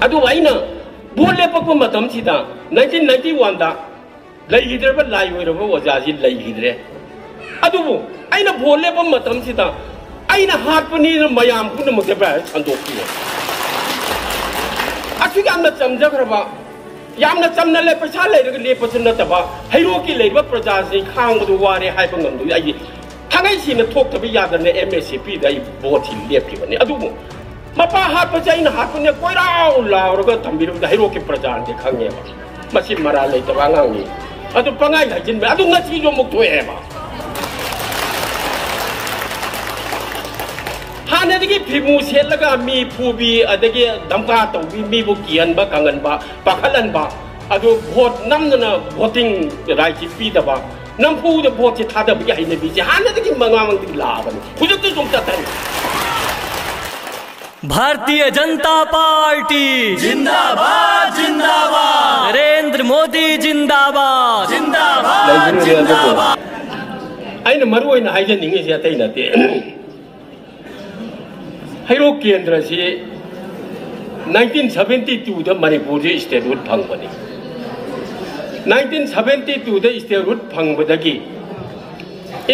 अदु आइना भोट लेपक मतम सिदा 1991 दा लैगिद्रब लाई होइरब ओजाजी लैगिद्रे अदुबो आइना भोट लेप मतम सिदा आइना हातपनि मयाम पुनमक बा संदोखि असु यामना चमजग्रबा यामना चमना ले पैसा लेरग लेपस नतबा हैरोकी लेबा प्रजासि खांगदु वारे हाइबा ngमदु आइ थांगाइ सिना थोक्तबि यादने एमएससीपी दाइ भोट लेपिबने अदुबो मपा हापसे अइना हापने कोइराउ लाउरग थम्बिरब हैरोकी प्रजासि खंगेबा मसि मरा लेतबा अंगांनि अदु पंगाइ हाइजिन अदु ngasi जो मुक थोएबा हानदगी फिमु सेलगा मी फुबी अदगी दमका तौबी मी बु कियनबा कंगनबा पाखलनबा अदु भोट नमना भोटिंग राइट पीदबा नमफु द भोट थादबी हाइनबी जे हानदगी मंगामंग लाबन हुजत जुम ततन भारतीय जनता पार्टी जिंदाबाद जिंदाबाद नरेंद्र मोदी जिंदाबाद जिंदाबाद जिंदाबाद आइना मरु ओइना हाइजनिंगे से अतै नते हैरो केंद्र से 1972 दा मणिपुर से स्टेटहुड फंगबनी 1972 दा स्टेटहुड फंगबदगी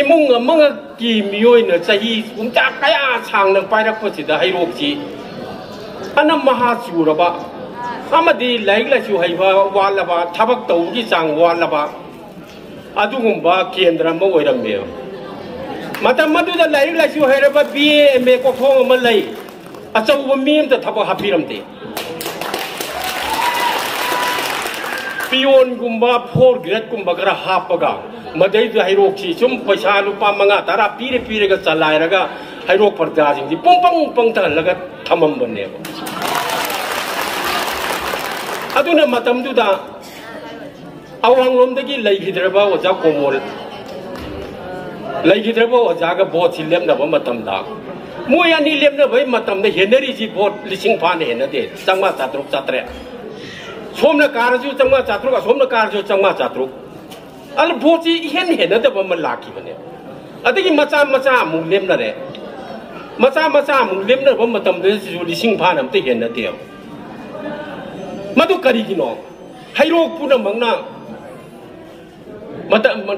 इमुंग अमंग की मियोइना चाही उंचा कया सांगन पाइरकपसिदा हैरोकसी अनम महाचुरबा अमदी लाइगलासु हैबा वालबा थबक तौगी चांग वालबा अदुगुंबा केंद्र म ओइरमे मतम मदुदा लाइगलासु हैरबा बीएमए कोथोंग म लै अचौब मीम त थबक हापिरमते पियोन गुंबा 4 ग्रेड गुंबा खरा हापगा मदै हैरोकसी सुम पैसा लुपा मंगा तारा पीरे पीरेगा चलायरगा हैरोक प्रजासिंग पंपंग पंगतलगा थममबने अदुना मतमदुदा अवांगलोमदगी लैगिद्रबा ओजा कोमोल लैगिद्रबा ओजागा भोट सिलेमनबा मतमदा मोय अनि लेमनबै मतमदा हेनरीजी भोट लिसिंग फाने हेनदे चंगमा चात्रुक चात्रे सोमना कारजु चंगमा चात्रुक सोमना कारजु चंगमा चात्रुक अल भोटी हेन हेनदबा मन लाखिबने अदगी मचा मचा मु लेमनरे मचा मचा मु लेमनबा मतमदे जु लिसिंग फान अमते हेनदे मदु करिगिनो हैरोक पुनमंगना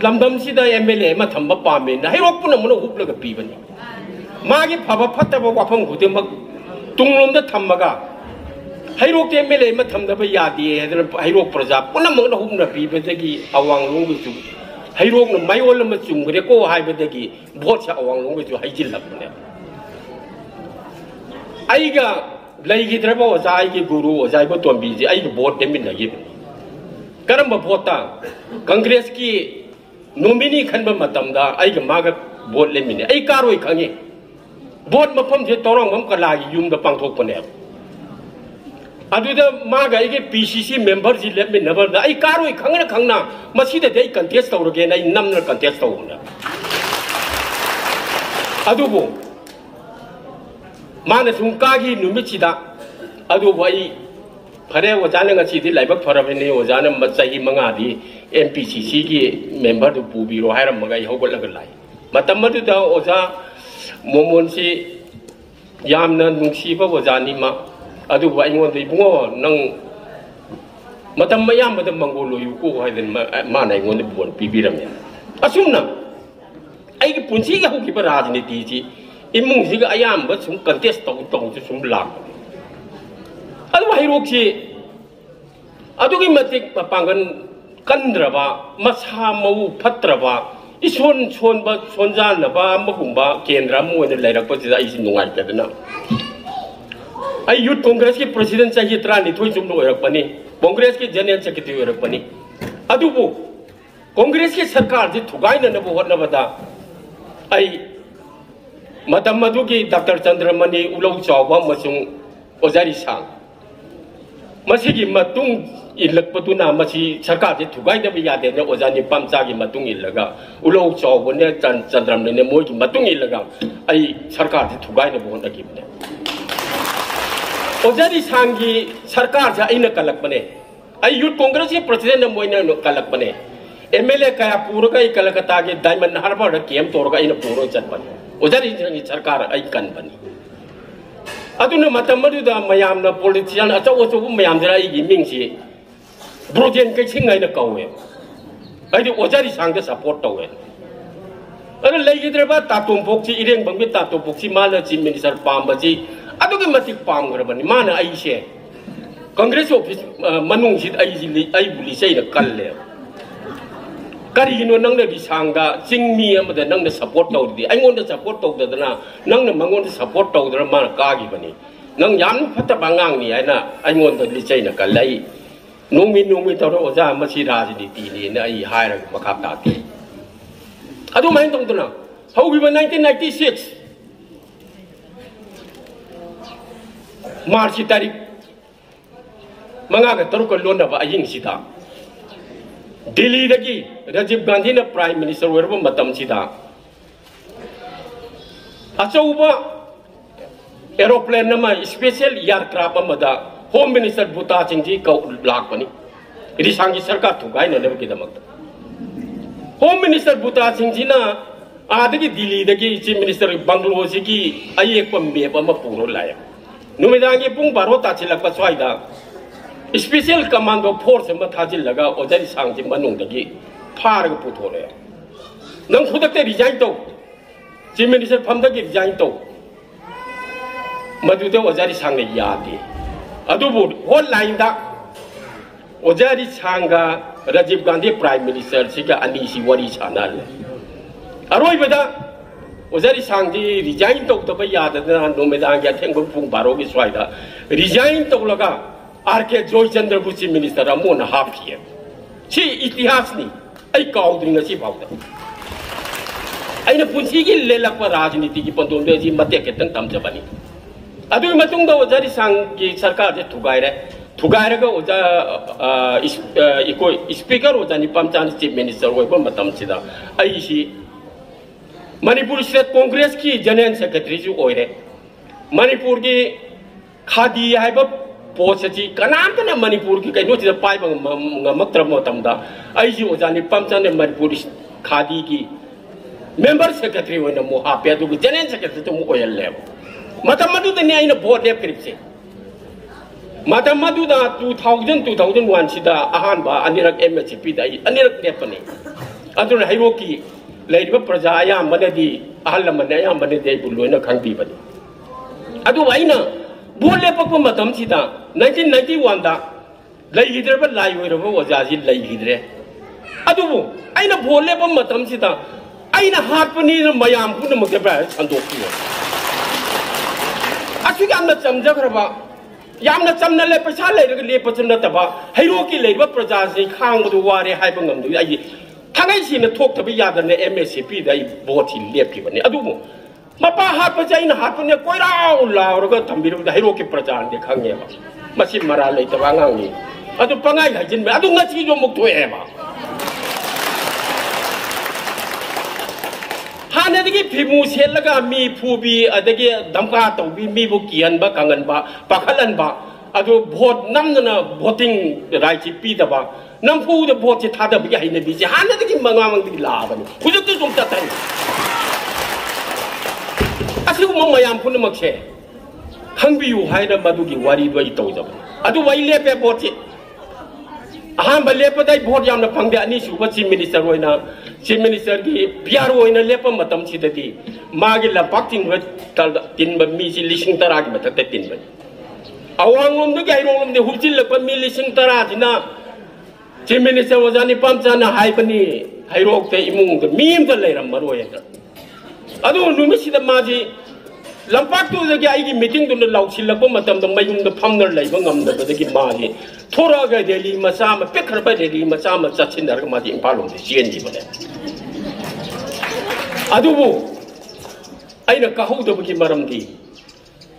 लमदम सिदा एमएलए मा थंबा पामे ना हैरोक पुनमन हुपलगा पीबनी मागी फबा फतबा वाफम खुदेमक तुंगलोमदा थम्मगा हैरोक एमएलए मा थमदबा यादे हेदर हैरोक प्रजा पुनमंगना हुपना पीबदगी अवांगलोंगजु हैरोक न मायोल म चुंगरे को हाइबदगी भोट सा अवांगलोंगजु हाइजिलबने आइगा लैगिद्रबा ओजाइगी गुरु ओजाइबा तोंबीजी आइगा भोट देमिनगिबनी करम भोटा कांग्रेस की नोमिनी खनब मतमदा आइगा मागा भोट लेमिने आई कारोय खंगे भोट मफम से तोरंग मम कलागी युमदा पांथोकपने अदुदा मागा आइगे पीसीसी मेंबर जी लेमिनबदा आई कारोय खंगना खंगना मसीदा दे कंटेस्ट तौरगे नै नमना कंटेस्ट तौना अदुबो माने सुंकागी नुमिचिदा अदुबो आई फरे ओजाने ngasi लाइबक फरबने ओजाने मचाही मंगादी एमपीसीसी की मेंबर दु पुबिरो हायरम मगा हौगलग लाई मतम मदुदा ओजा मोमोन सी यामना नुंसीबा ओजानी मा अदु आइगोन दे बुंगो नंग मतम मयाम मद मंगोलो युको हायदन मा नाय गोन बोन पिबिरमे असुमना आइगे पुंसी के होगिबा राजनीति जी इमुंग सिगा अयाम ब सुम कंटेस्ट तौ सुम लाग अदु हैरोकसी अदुगी मतिक पांगन कंद्रबा मसा मऊ फत्रबा इsoन सोनबा सोनजानबा मगुंबा केंद्र मोयन लैरकपसिदा इसी नुंगाइतदना आई यूथ कांग्रेस की प्रेसिडेंट चाहिए 32 जुम ओइरकपनी कांग्रेस की जनरल सेक्रेटरी ओइरकपनी अदुबो कांग्रेस की सरकार जी थुगाइननबो होनबदा आई मतम मदुगी डॉक्टर चंद्रमणि उलौ चावबा मसुंग ओजारी सांग मसीगी मतुंग इलकपदुना मसी सरकार से थुगाइदब यादे ने ओजानी पमचागी मतुंग इलगा उलौ चावबने चंद्रमणि मोगी मतुंग इलगा आई सरकार से थुगाइदब होनगिबने ओजारी सांगी सरकार से आइना कलकपने आई यूथ कांग्रेस के प्रेसिडेंट मोइना कलकपने एमएलए कया पूरगा कलकत्ता के डायमंड हार्बर केम तोरगा इन पूरो चटपने ओजारी सरकार आई कनबनी अदुना मतम मदुदा मयामना पॉलिटिशियन अचौ अचौ मयामजरा इगी मिंगसी ब्रोजेन कैसिंग आइना कौवे आइदि ओजारी सांगदा सपोर्ट तौवे अगर लेगिद्रबा तातुम पोक्सी इरेंग बंगबि तातुम पोक्सी माला चीफ मिनिस्टर पामबजी अदुगी मतिक पामगरबनि माना आइसे कांग्रेस ऑफिस मनुंग सिद आई बुली सैना कल्ले करिगिनो नंगना दिसांगा चिंगमी अमदा नंगना सपोर्ट तौदि आइंगोंदा सपोर्ट तौददना नंगना मंगोंदा सपोर्ट तौदर माना कागिबनि नंग याम फत्तबा ngang हाइना आइंगोंदा लिचैना कल्लै नोंमि तौर ओजा मसी राजनीति नि ना आई हायरग मखा ताति अदु माइन तौदना हौगिबा 1996 मार्च तारीख मंगा तरुक लोनबा अहिंग सिदा दिल्ली दगी राजीव गांधी ने प्राइम मिनिस्टर ओरब मतम सिदा अचौबा एरोप्लेन नमा special aircraft अमदा home minister Buta Singh कौ लाकपनी रिसांगी सरकार थुगाई नबकी दमक होम मिनिस्टर बुता सिंह ना आदगी दिल्ली दगी चीफ मिनिस्टर बंगलो सिगी अयेक मेप अमा पुरो लाय नुमिदांगी पुंग बारो ताचिलक स्वाइदा स्पेशल कमांडो फोर्स में थाजिलगा ओजारी सांगजी मनुंगदगी फारग पुथोरे नंग खुदकते रिजाइन तो चीफ मिनिस्टर फमदगी रिजाइन तो मदुदे ओजारी सांगने यादे अदुबु होल लाइन दा ओजारी सांगा राजीव गांधी प्राइम मिनिस्टर सिगा अनीसी वरी सानाल अरोय बदा ओजारी सांगजी रिजाइन तो तब यादना नोमेदांग या थेंगु पुंग बारो की स्वाइदा रिजाइन तो लगा आरके जयचंद्र चीफ मिनिस्टर अमोन हाफिए सी इतिहास नि आई काउद्रिंग सी फाउदा आइना पुंसी की लेलक राजनीति की पंतोंदे जी मते केतन तमजबनी अदुई मतुंग दा ओजारी सांग की सरकार जे थुगाइरगा ओजा इको स्पीकर ओजानी पमचान चीफ मिनिस्टर ओइबो मतम सिदा आइसी मणिपुर स्टेट कांग्रेस की जनरल सेक्रेटरी जो ओइरे मणिपुर की खादी हाइबा पोस्ट कनामतना मणिपुर की कहीं पाइब गमक्त्रमदा ओजानी पमचने मणिपुर खादी की मेंबर सेक्रेटरी हापे जनरल सेक्रेटरी ओहले भोट लेपक्रीबसे 2001 से अहब अनिरक MHP अनिरक लेपने हैरो की प्रजा अयाबी अहल अयाबने लोना खबीबनी भोट लेपक 1991 लेगिद्रब लाई होइरब ओजाजी लेगिद्रे अदुबु आइना भोट लेप मतमसिदा आइना हाटपनी मयाम पुनमके ब्रा संदोकियो असु यामना चमजग्रबा यामना चमनले पैसा लेरग लेपच नतबा हैरो की लेब प्रजा से खांगदु वारे हाइब ngमदु आई थांगाई सिने थोकतब यादने MSCP दाई भोट हि लेपकिबनी अदुबु मपा हाप जाइन हापने कोइराउ लाउरग थंबिरु हैरो की प्रजा ने खंगेबा मसी मरा लेतबा ngangi अदु पंगाई हाइजिन बे अदु ngasi जो मुक थोएबा हानदगी फिमु सेलगा मी फुबी अदगी दमका तौबी मी बु कियनबा कंगनबा पाखलनबा अदु भोट नमदना भोटिंग राइट पीदबा नमफु द भोट से थादबी हाइनबी से हानदगी मंगामंगदगी लाबनी हुजुत जुम ततन असिगुम मयाम पुनमक्से खंबियु हाइना मदुगी वारी दोई तौजब अदु वै लेपे भोट से अहम लेपदाई भोट यामना फंगदे अनि सुबा चीफ मिनिस्टर होइना चीफ मिनिस्टर की पियारो होइना लेप मतम सिददी मागी लंपाक तिनब मी सि लिसिंग तरा की मथक तिनब अवांगलोम दे गाइरोलोम दे हुजिल लप मी लिसिंग तरा दिना चीफ मिनिस्टर ओजानी पमचाना हाइबनी हैरोक ते इमुंग दे मीम द लेरम मरोयदा अदु नुमिसिदा माजी लंपाक तो दे आइगी मीटिंग दुन लाउसिलप मतम द मयुम द फमनर लेब ngमदबदगी माजी थोरागा दिल्ली मचा म पेखरबा दिल्ली मचा म चचिनरग माजी इम्फालोम दे चेंजी बने अदुबु आइना कहौदबगी मरमदी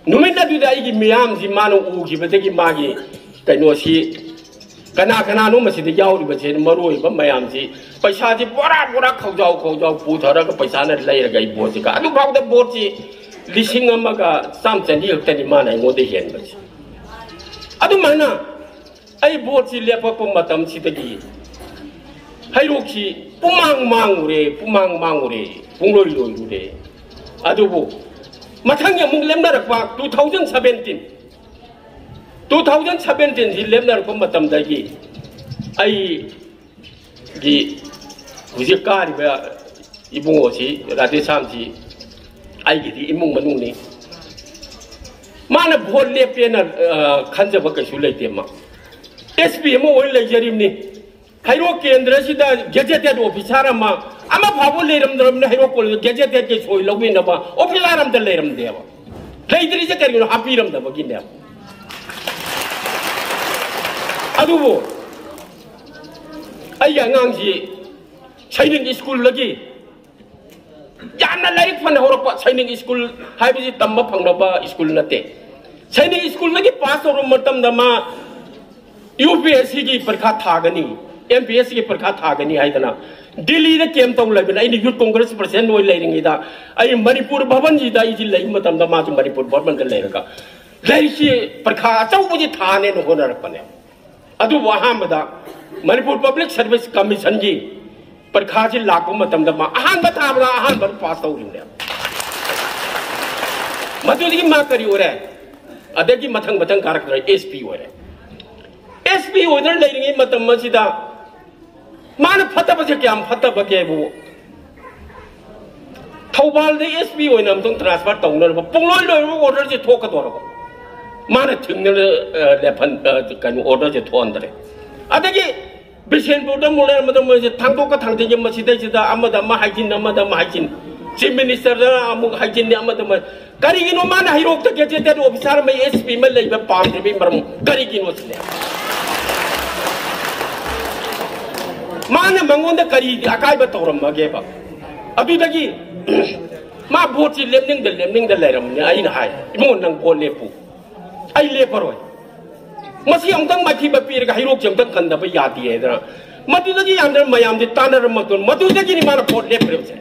नुमिना दुदा आइगी मियाम जी मानो उगिबदगी मागी कैनोसी कना कना नो मसिद याउरिबसे मरोइबा मयाम जी पैसा जी बोरा बोरा खौजाउ पुथरग पैसा न लेरगा इ बोट का अदु भावदा बोट जी लिसिंग अमगा सामचनी हक्तनी माना मोदे हेनबसे अदु माना आई बोट जी लेपक मतम सिदगी हैरोकी पुमांग मांगुरे पुंगलोई लोइरुरे अदुबु มาทั้งอย่างมึงเล่มนั่นหรอกว่า2017ที่เล่มนั่นก็มาทำได้กี่ไอ้กี่ผู้จัดการที่ว่าอีบุงโอชีราธิสามชีไอ้กี่ที่อีมุงมันนู่นนี่มาเนี่ยพอเลี้ยเปียน่ะขันจะว่าเกิดชุเลยเต็มมา SP มั่ววันเลยจริงนี่ให้รู้เกณฑ์ราชดาเกจิเตอร์ออฟฟิศอารามาอามาพาบุเลยรำดำให้รู้คนเกจิเตอร์เกี่ยวช่วยลูกวินนะว่าออฟฟิศอารามาเลยรำเดียวเลยที่นี่จะกันอยู่ฮับปี้รำดำกินเดียวอะดูบ่ไอ้ยังงั้นสิใช้หนึ่งสกุลละกี่ยามนั้นเลยฟันหัวเราะใช้หนึ่งสกุลให้ไปสิตั้มมาพังระบาสกุลนั่นเองใช้หนึ่งสกุลละกี่พาสโรมาตั้มดำมา UPSC की परीक्षा था गनी MPSC की परीक्षा था गनी है इतना दिल्ली ने केम तो लगे ना इन्हीं यूथ कांग्रेस प्रेसिडेंट वो ले लेंगे इधर आई मणिपुर भवन जी दा इसी ले मतलब दमा जो मणिपुर भवन कर ले रखा लेकिन परीक्षा अच्छा वो जी था ने होना रखने अदु वहाँ मदा मणिपुर पब्लिक सर्विस कमीशन जी परीक्षा जी लाखों मतलब दमा आहान बता बता आहान बन पास हो रही है मतलब ये माँ करी हो रहा है अदे की मथंग मथंग कारक रहे SP हो रहा है SP होने लेंगे मतलब मसीदा मान फटा बचे क्या हम फटा बचे वो थौबाल दे SP होने हम तो ट्रांसफर तो उन्हें वो पुंगलोई लोई वो ऑर्डर से ठोक तो रहो मान थिंगने लेफनกัน ऑर्डर से ठोक अंदर अदेगी बिशेन बोर्ड मोले मतलब मुझे थांगो का थांगते जब मसीदा सीधा अमदा महाजिन चीफ मिनिस्टर अमुक हाइजिन ने अमदा करीगिनो मान हाइरोक तक गेजेटेड ऑफिसर में SP में ले बे पाम रे मरम करीगिनो से माने मंगोंद करी अकाय बतौरम मगेबा अदुदगी मा भोट सि लेमनिंग द लेरमने आइन हाय इमो नंग भोट लेपु आई लेपरोय मसी अमतंग माथि बपीरगा हाइरोक जमतंग खंदब यादी हेदरा मदुदगी यामदर मयाम दि तानर मतुन मदुदगी नि माना भोट लेपरेसे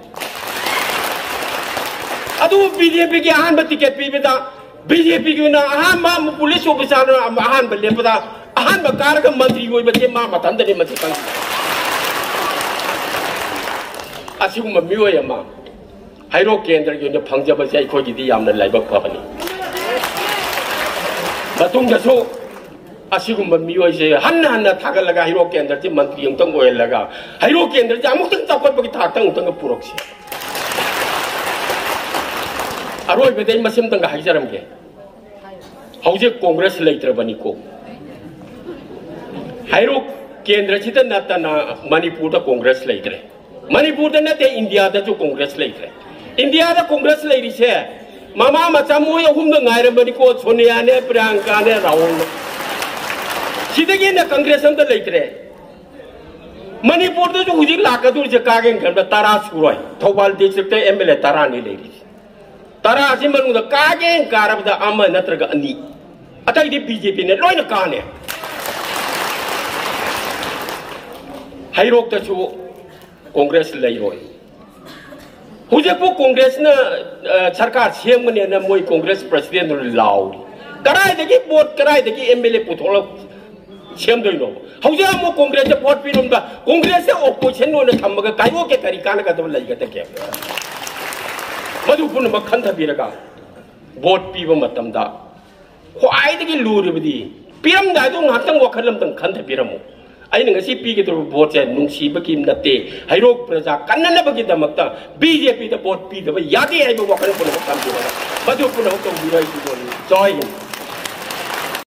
अदु बीजेपी के आहान टिकेट पीबदा बीजेपी की ना आहान मा पुलिस ऑफिसर आहान लेपदा आहान कारग मंत्री होय बचे मा मतंदने मचे कंग असिगुम मियोय अमा हाइरो केंद्र की फंगजबसे अखोइगिदी यामना लाइबक फबनी मतुंगसो असिगुम मियोयसे हन्ना थागलगा हाइरो केंद्र ति मंत्री अंतंग ओयलगा हाइरो केंद्र ति अमुक्तंग चौकटबगी थाक्तंग उतंग पुरक्से अरोय बेदे मसिम तंग हाइजरमगे हौजे कांग्रेस लेत्रबनिको हाइरो केंद्र सिदा नतना मणिपुर दा कांग्रेस लेत्रे मणिपुर दा नते इंडिया दा जो कांग्रेस लेत्रे इंडिया दा कांग्रेस लेरिसे मामा मचा मोय अहुम दा गायरबनिको सोनिया ने प्रियंका ने राहुल सिदगी ने कांग्रेस अंत लेत्रे मणिपुर दा जो हुजिक लाकदुर जे कागेन खन तारा सुरोय थौबाल डिस्ट्रिक्ट MLA तारा नि लेरि तारा असी मनुंग कागें कारबदा अम नत्रगा अनि अतैदि बीजेपी ने लोइन काने हाइरोक तसु कांग्रेस लैरोय हुजेपु कांग्रेस न सरकार सेमने न मोय कांग्रेस प्रेसिडेंट लाउ करायदगी बोट करायदगी MLA पुथोल सेमदोइनो हौजे मो कांग्रेस वोट पिरुमदा कांग्रेस ओपोजिशन नो थमगा कायो के तरीका न गदब लैगते के मधुपुन मखन थबीरगा वोट पीब मतमदा ख्वाइदगी लूरबदी पीरमदा दो ngakang wakhal lamtang khan thbiramo aina ngasi pige do vote se nungsibagi natte hairok praja kannanabagi damakta BJP da vote pi da yadi ai wakhal pun kam dira madhupun ho to birai join